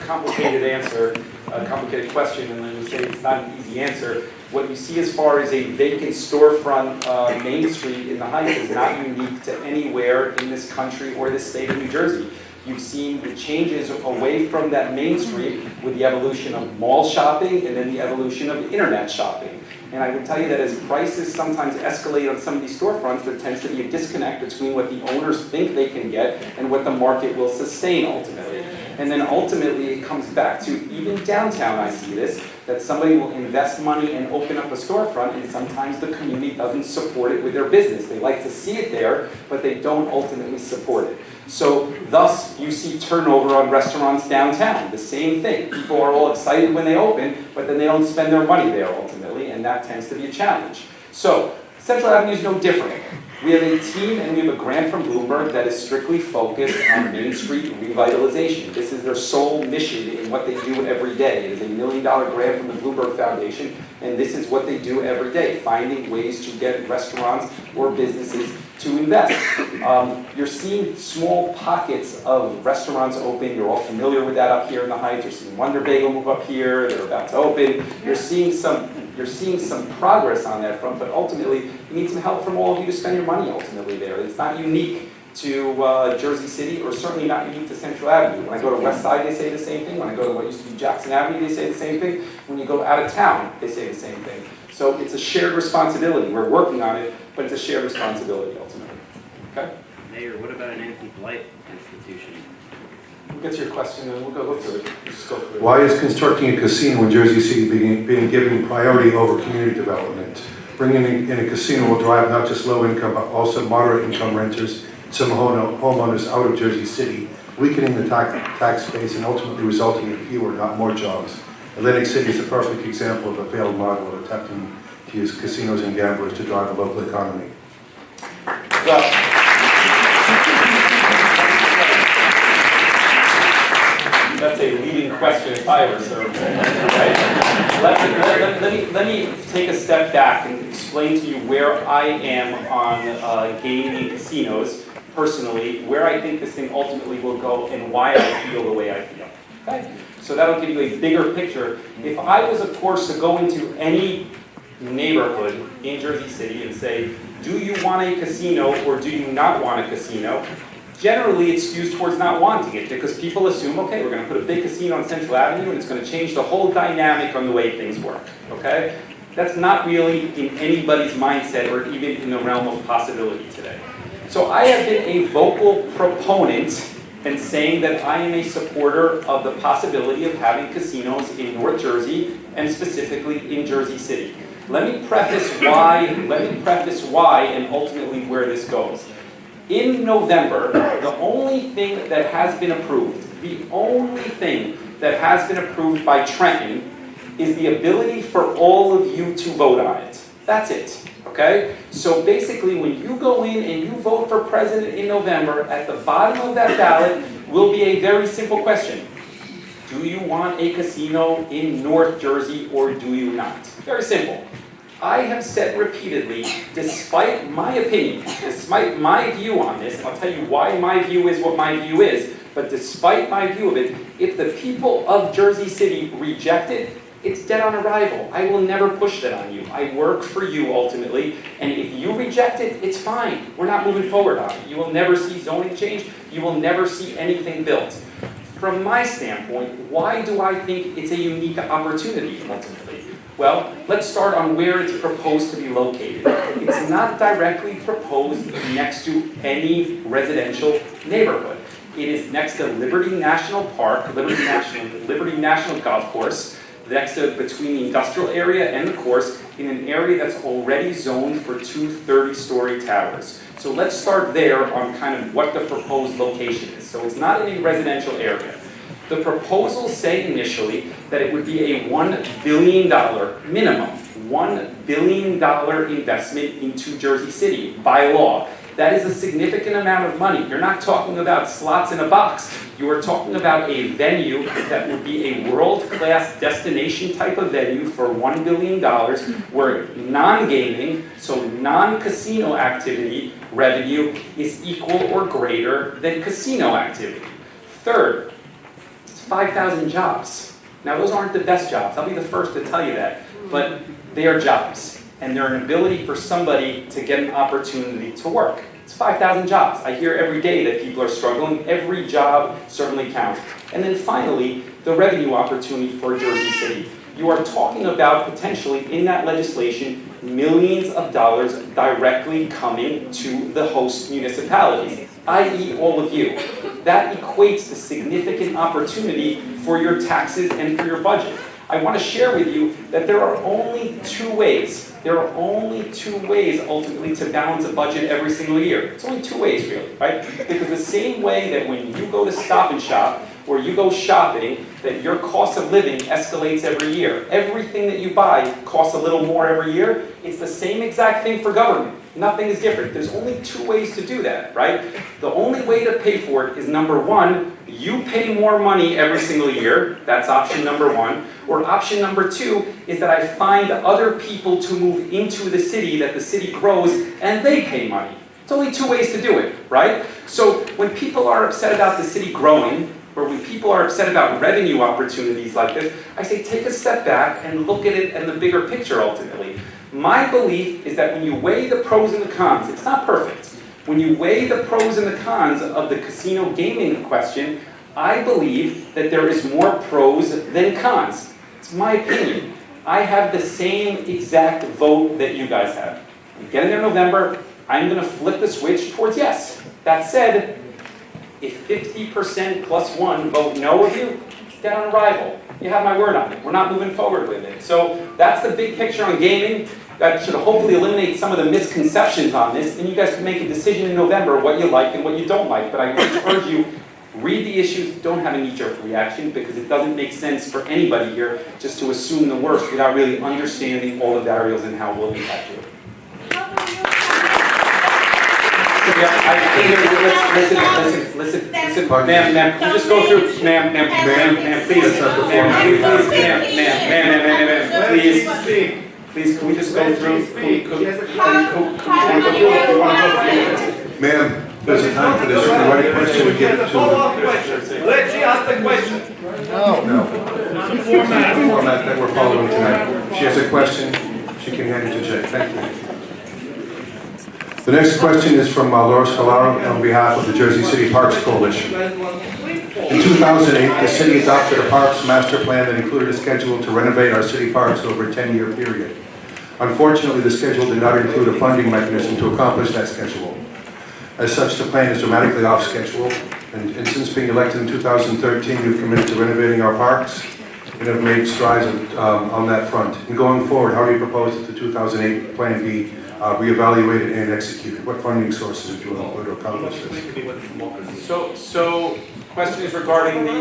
complicated answer, a complicated question, and then we say it's not an easy answer. What you see as far as a vacant storefront Main Street in the Heights is not unique to anywhere in this country or this state of New Jersey. You've seen the changes away from that Main Street with the evolution of mall shopping and then the evolution of internet shopping. And I would tell you that as prices sometimes escalate on some of these storefronts, there tends to be a disconnect between what the owners think they can get and what the market will sustain ultimately. And then ultimately it comes back to, even downtown I see this, that somebody will invest money and open up a storefront, and sometimes the community doesn't support it with their business. They like to see it there, but they don't ultimately support it. So thus you see turnover on restaurants downtown, the same thing. People are all excited when they open, but then they don't spend their money there ultimately, and that tends to be a challenge. So Central Avenue is no different. We have a team and we have a grant from Bloomberg that is strictly focused on Main Street revitalization. This is their sole mission in what they do every day. It is a $1 million grant from the Bloomberg Foundation, and this is what they do every day, finding ways to get restaurants or businesses to invest. You're seeing small pockets of restaurants open. You're all familiar with that up here in the Heights. You're seeing Wonder Bagel move up here. They're about to open. You're seeing some progress on that front, but ultimately you need some help from all of you to spend your money ultimately there. It's not unique to Jersey City, or certainly not unique to Central Avenue. When I go to West Side, they say the same thing. When I go to what used to be Jackson Avenue, they say the same thing. When you go out of town, they say the same thing. So it's a shared responsibility. We're working on it, but it's a shared responsibility ultimately. Okay? Mayor, what about an anti-blight institution? We'll get to your question and we'll go through it. Just go through it. Why is constructing a casino in Jersey City being given priority over community development? Bringing in a casino will drive not just low income, but also moderate income renters, some homeowners out of Jersey City, weakening the tax base and ultimately resulting in fewer, not more jobs. Atlantic City is a perfect example of a failed model of attempting to use casinos and gamblers to drive a local economy. Well, that's a leading question if I were sir. Right? Let me take a step back and explain to you where I am on gaming casinos personally, where I think this thing ultimately will go, and why I feel the way I feel. Okay? So that'll give you a bigger picture. If I was, of course, to go into any neighborhood in Jersey City and say, do you want a casino or do you not want a casino? Generally, it's skewed towards not wanting it because people assume, okay, we're going to put a big casino on Central Avenue and it's going to change the whole dynamic on the way things work, okay? That's not really in anybody's mindset or even in the realm of possibility today. So I have been a vocal proponent in saying that I am a supporter of the possibility of having casinos in North Jersey and specifically in Jersey City. Let me preface why and ultimately where this goes. In November, the only thing that has been approved, by Trenton is the ability for all of you to vote on it. That's it, okay? So basically, when you go in and you vote for president in November, at the bottom of that ballot will be a very simple question. Do you want a casino in North Jersey or do you not? Very simple. I have said repeatedly, despite my opinion, despite my view on this, and I'll tell you why my view is what my view is, but despite my view of it, if the people of Jersey City reject it, it's dead on arrival. I will never push that on you. I work for you ultimately, and if you reject it, it's fine. We're not moving forward on it. You will never see zoning change. You will never see anything built. From my standpoint, why do I think it's a unique opportunity ultimately? Well, let's start on where it's proposed to be located. It's not directly proposed next to any residential neighborhood. It is next to Liberty National Park, Liberty National Golf Course, next to between the industrial area and the course, in an area that's already zoned for 2 30-story towers. So let's start there on kind of what the proposed location is. So it's not in a residential area. The proposals say initially that it would be a $1 billion minimum, $1 billion investment into Jersey City by law. That is a significant amount of money. You're not talking about slots in a box. You are talking about a venue that would be a world-class destination type of venue for $1 billion where non-gaming, so non-casino activity revenue is equal or greater than casino activity. Third, as 5,000 jobs. Now, those aren't the best jobs. I'll be the first to tell you that. But they are jobs. And they're an ability for somebody to get an opportunity to work. It's 5,000 jobs. I hear every day that people are struggling. Every job certainly counts. And then finally, the revenue opportunity for Jersey City. You are talking about potentially in that legislation millions of dollars directly coming to the host municipalities, i.e. all of you. That equates to significant opportunity for your taxes and for your budget. I want to share with you that there are only two ways. There are only two ways ultimately to balance a budget every single year. It's only two ways really, right? Because the same way that when you go to Stop and Shop or you go shopping, that your cost of living escalates every year. Everything that you buy costs a little more every year. It's the same exact thing for government. Nothing is different. There's only two ways to do that, right? The only way to pay for it is number one, you pay more money every single year. That's option number one. Or option number two is that I find other people to move into the city, that the city grows, and they pay money. It's only two ways to do it, right? So when people are upset about the city growing, or when people are upset about revenue opportunities like this, I say take a step back and look at it in the bigger picture ultimately. My belief is that when you weigh the pros and the cons, it's not perfect. When you weigh the pros and the cons of the casino gaming question, I believe that there is more pros than cons. It's my opinion. I have the same exact vote that you guys have. I'm getting there in November. I'm going to flip the switch towards yes. That said, if 50% plus one vote no of you, it's dead on arrival. You have my word on it. We're not moving forward with it. So that's the big picture on gaming. That should hopefully eliminate some of the misconceptions on this, and you guys can make a decision in November what you like and what you don't like. But I urge you, read the issues, don't have a knee-jerk reaction, because it doesn't make sense for anybody here just to assume the worst without really understanding all the variables and how it will impact you. Listen, ma'am, can you just go through, ma'am, please, can we just go through, Ma'am, there's a time for this. You can write a question and get it to Let she ask the question. No. The format that we're following tonight. She has a question, she can hand it to Jay. Thank you. The next question is from Laura Scalaro on behalf of the Jersey City Parks Coalition. In 2008, the city adopted a parks master plan that included a schedule to renovate our city parks over a 10-year period. Unfortunately, the schedule did not include a funding mechanism to accomplish that schedule. As such, the plan is dramatically off schedule, and since being elected in 2013, we've committed to renovating our parks and have made strides on that front. And going forward, how do you propose that the 2008 plan be reevaluated and executed? What funding sources do you employ to accomplish this? So question is regarding Are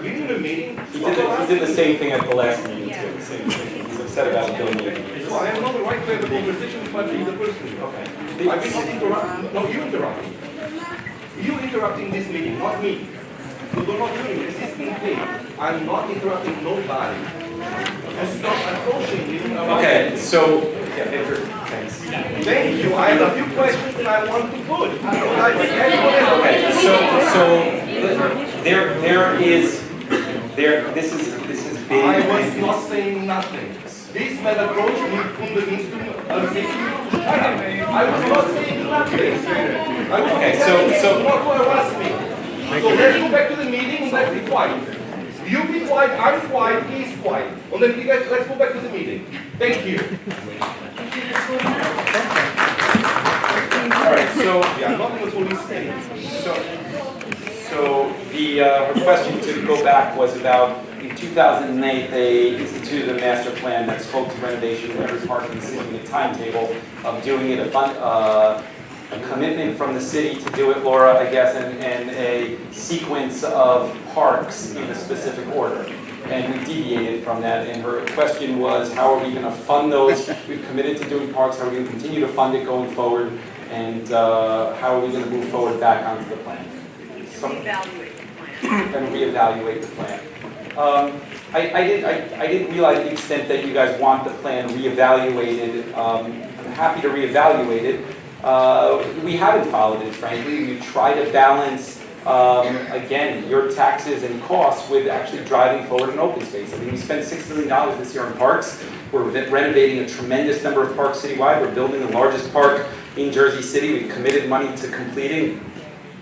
you in a meeting? he did the same thing at the last meeting too. Same thing. He's upset about building it. So I am not the right to have a conversation with my the person. Okay. I did not interrupt. No, you interrupted. You interrupting this meeting, not me. You are not doing this. This is being paid. I'm not interrupting nobody. And stop approaching me. Okay, so thanks. Thank you. I have a few questions that I want to put. Okay, so this is big. I was not saying nothing. This man approached me from the institute. I was not saying nothing. I was Okay, so not to harass me. So let's go back to the meeting and let's be quiet. You be quiet, I'm quiet, he's quiet. And then let's go back to the meeting. Thank you. all right, so Yeah, not in the police state. So the her question to go back was about in 2008 they instituted a master plan that spoke to renovation of every park in the city, and a timetable of doing it, a commitment from the city to do it, Laura, I guess, and a sequence of parks in a specific order. And we deviated from that, and her question was, how are we going to fund those? We've committed to doing parks, how are we going to continue to fund it going forward, and how are we going to move forward back onto the plan? Reevaluate the plan. And reevaluate the plan. I didn't realize the extent that you guys want the plan reevaluated. I'm happy to reevaluate it. We haven't followed it, frankly. We try to balance again, your taxes and costs with actually driving forward an open space. I mean, we spent $6 million this year on parks. We're renovating a tremendous number of parks citywide. We're building the largest park in Jersey City. We've committed money to completing.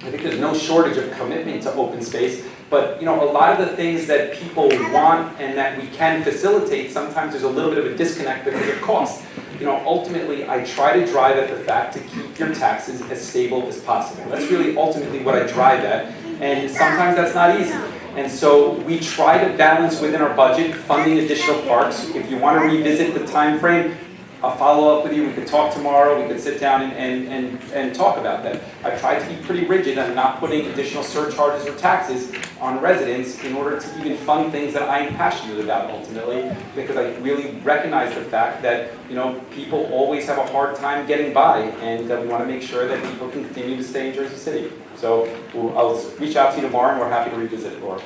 I think there's no shortage of commitment to open space, but a lot of the things that people want and that we can facilitate, sometimes there's a little bit of a disconnect because of cost. Ultimately, I try to drive at the fact to keep your taxes as stable as possible. That's really ultimately what I drive at, and sometimes that's not easy. And so we try to balance within our budget funding additional parks. If you want to revisit the time frame, I'll follow up with you. We could talk tomorrow. We could sit down and talk about that. I try to be pretty rigid on not putting additional surcharges or taxes on residents in order to even fund things that I am passionate about ultimately, because I really recognize the fact that people always have a hard time getting by, and we want to make sure that people can continue to stay in Jersey City. So I'll reach out to you tomorrow, and we're happy to revisit it, Laura.